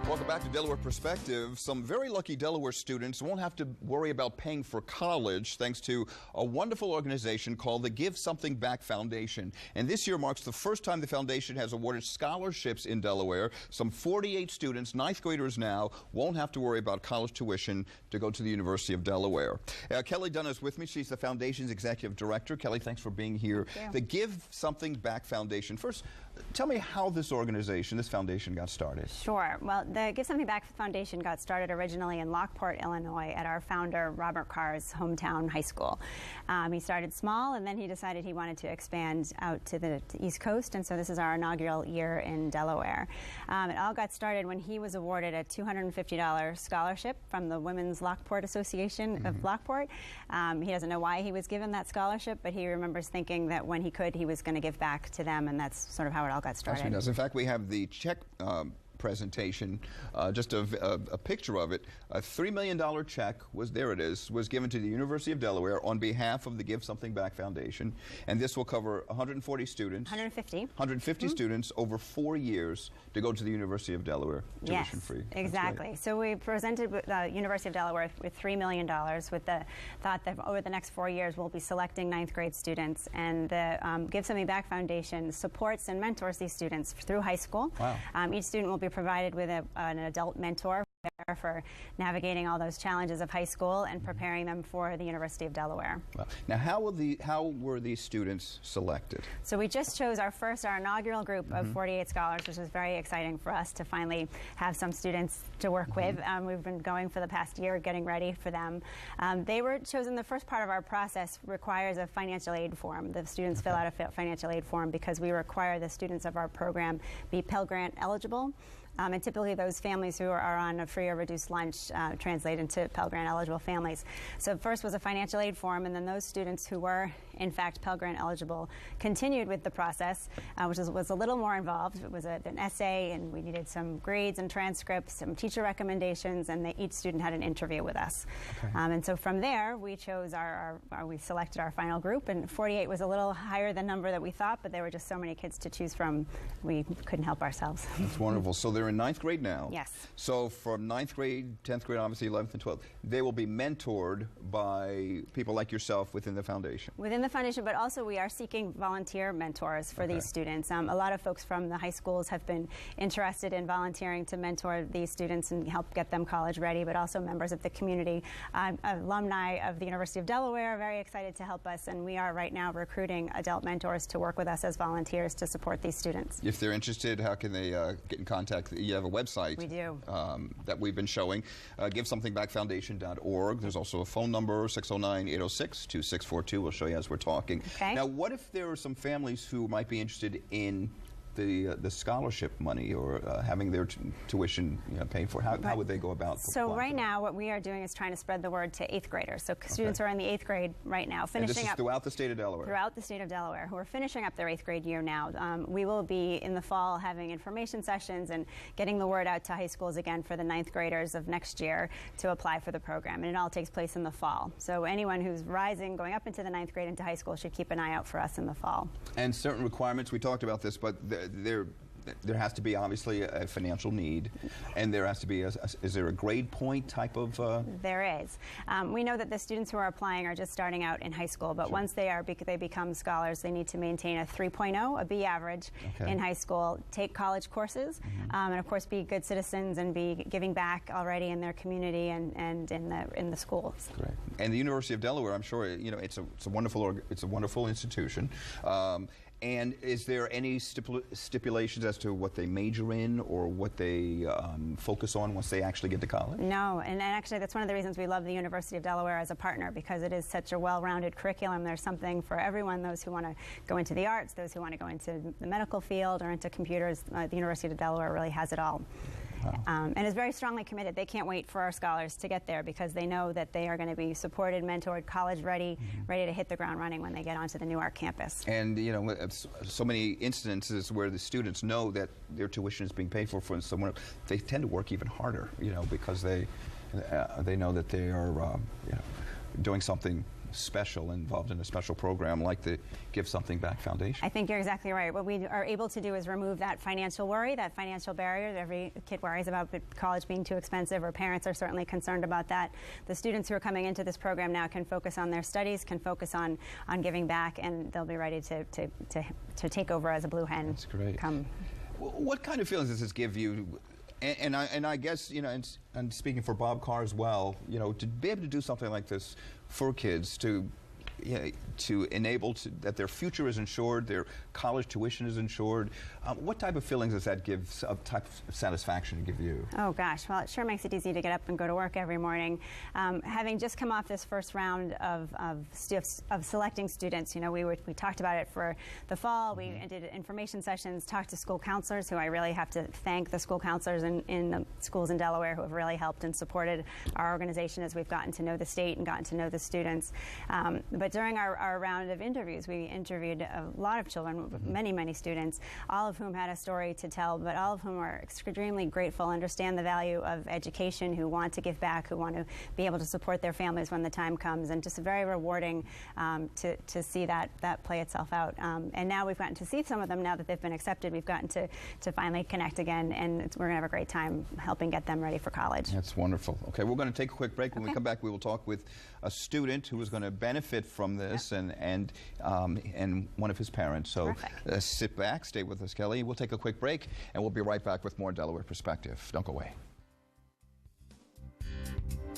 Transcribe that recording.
Welcome back to Delaware Perspective. Some very lucky Delaware students won't have to worry about paying for college thanks to a wonderful organization called the Give Something Back Foundation. And this year marks the first time the foundation has awarded scholarships in Delaware. Some 48 students, ninth graders now, won't have to worry about college tuition to go to the University of Delaware. Kelly Dunn is with me. She's the foundation's executive director. Kelly, thanks for being here. The Give Something Back Foundation. First, tell me how this organization, this foundation got started. Sure. Well, the Give Something Back Foundation got started originally in Lockport, Illinois at our founder, Robert Carr's hometown high school. He started small, and then he decided he wanted to expand out to the East Coast, and so this is our inaugural year in Delaware. It all got started when he was awarded a $250 scholarship from the Women's Lockport Association of Lockport. He doesn't know why he was given that scholarship, but he remembers thinking that when he could, he was going to give back to them, and that's sort of how it all got started. In fact, we have the check presentation, just a picture of it. A $3 million check was given to the University of Delaware on behalf of the Give Something Back Foundation, and this will cover 140 students. 150 students over 4 years to go to the University of Delaware tuition free. Yes, exactly. So we presented the University of Delaware with $3 million with the thought that over the next 4 years we'll be selecting ninth grade students, and the Give Something Back Foundation supports and mentors these students through high school. Wow. Each student will be provided with an adult mentor for navigating all those challenges of high school and preparing them for the University of Delaware. Wow. Now, how were these students selected? So we just chose our inaugural group of 48 scholars, which was very exciting for us to finally have some students to work with. We've been going for the past year, getting ready for them. They were chosen. The first part of our process requires a financial aid form. The students fill out a financial aid form because we require the students of our program be Pell Grant eligible. And typically those families who are on a free or reduced lunch translate into Pell Grant eligible families. So first was a financial aid form, and then those students who were in fact Pell Grant eligible continued with the process, which was a little more involved. It was an essay, and we needed some grades and transcripts, some teacher recommendations, and each student had an interview with us. Okay. And so from there we chose we selected our final group, and 48 was a little higher than number that we thought, but there were just so many kids to choose from, we couldn't help ourselves. That's wonderful. So they're in ninth grade now. Yes. So from ninth grade, 10th grade, obviously 11th and 12th, they will be mentored by people like yourself within the foundation. Within the foundation, but also we are seeking volunteer mentors for these students. A lot of folks from the high schools have been interested in volunteering to mentor these students and help get them college ready, but also members of the community. Alumni of the University of Delaware are very excited to help us, and we are right now recruiting adult mentors to work with us as volunteers to support these students. If they're interested, how can they get in contact? You have a website. We do. That we've been showing, GiveSomethingBackFoundation.org. There's also a phone number, 609-806-2642. We'll show you as we're talking. Okay. Now, what if there are some families who might be interested in the scholarship money or having their tuition paid for? How would they go about? So right now what we are doing is trying to spread the word to 8th graders. So students are in the 8th grade right now, finishing up. And this is throughout the state of Delaware? Throughout the state of Delaware, who are finishing up their 8th grade year now. We will be in the fall having information sessions and getting the word out to high schools again for the 9th graders of next year to apply for the program. And it all takes place in the fall. So anyone who's going up into the 9th grade into high school should keep an eye out for us in the fall. And certain requirements, we talked about this, but there has to be obviously a financial need, and there has to be is there a grade point type of? There is. We know that the students who are applying are just starting out in high school, but once they become scholars, they need to maintain a 3.0, a B average in high school, take college courses, and of course be good citizens and be giving back already in their community and in the schools. Correct. And the University of Delaware, I'm sure it's a wonderful institution. And is there any stipulations as to what they major in or what they focus on once they actually get to college? No, and actually that's one of the reasons we love the University of Delaware as a partner, because it is such a well-rounded curriculum. There's something for everyone, those who want to go into the arts, those who want to go into the medical field or into computers. The University of Delaware really has it all. Wow. And is very strongly committed. They can't wait for our scholars to get there because they know that they are going to be supported, mentored, college ready, ready to hit the ground running when they get onto the Newark campus. And so many instances where the students know that their tuition is being paid for someone, they tend to work even harder, because they know that they are doing something special, involved in a special program like the Give Something Back Foundation. I think you're exactly right. What we are able to do is remove that financial worry, that financial barrier that every kid worries about college being too expensive, or parents are certainly concerned about that. The students who are coming into this program now can focus on their studies, can focus on giving back, and they'll be ready to take over as a blue hen. That's great. What kind of feelings does this give you? And I guess, you know, and speaking for Bob Carr as well, you know, to be able to do something like this for kids, to enable that their future is insured, their college tuition is insured. What type of feelings does that give, type of satisfaction give you? Oh gosh, well, it sure makes it easy to get up and go to work every morning. Having just come off this first round of selecting students, you know, we talked about it for the fall. We did information sessions, talked to school counselors, who I really have to thank the school counselors in the schools in Delaware who have really helped and supported our organization as we've gotten to know the state and gotten to know the students. But during our round of interviews, we interviewed a lot of children, many students, all of whom had a story to tell, but all of whom are extremely grateful, understand the value of education, who want to give back, who want to be able to support their families when the time comes, and just very rewarding to see that play itself out. And now we've gotten to see some of them now that they've been accepted. We've gotten to finally connect again, and we're going to have a great time helping get them ready for college. That's wonderful. Okay, we're going to take a quick break. When we come back, we will talk with a student who is going to benefit from this, and one of his parents. So sit back, stay with us, Kelly. We'll take a quick break, and we'll be right back with more Delaware Perspective. Don't go away.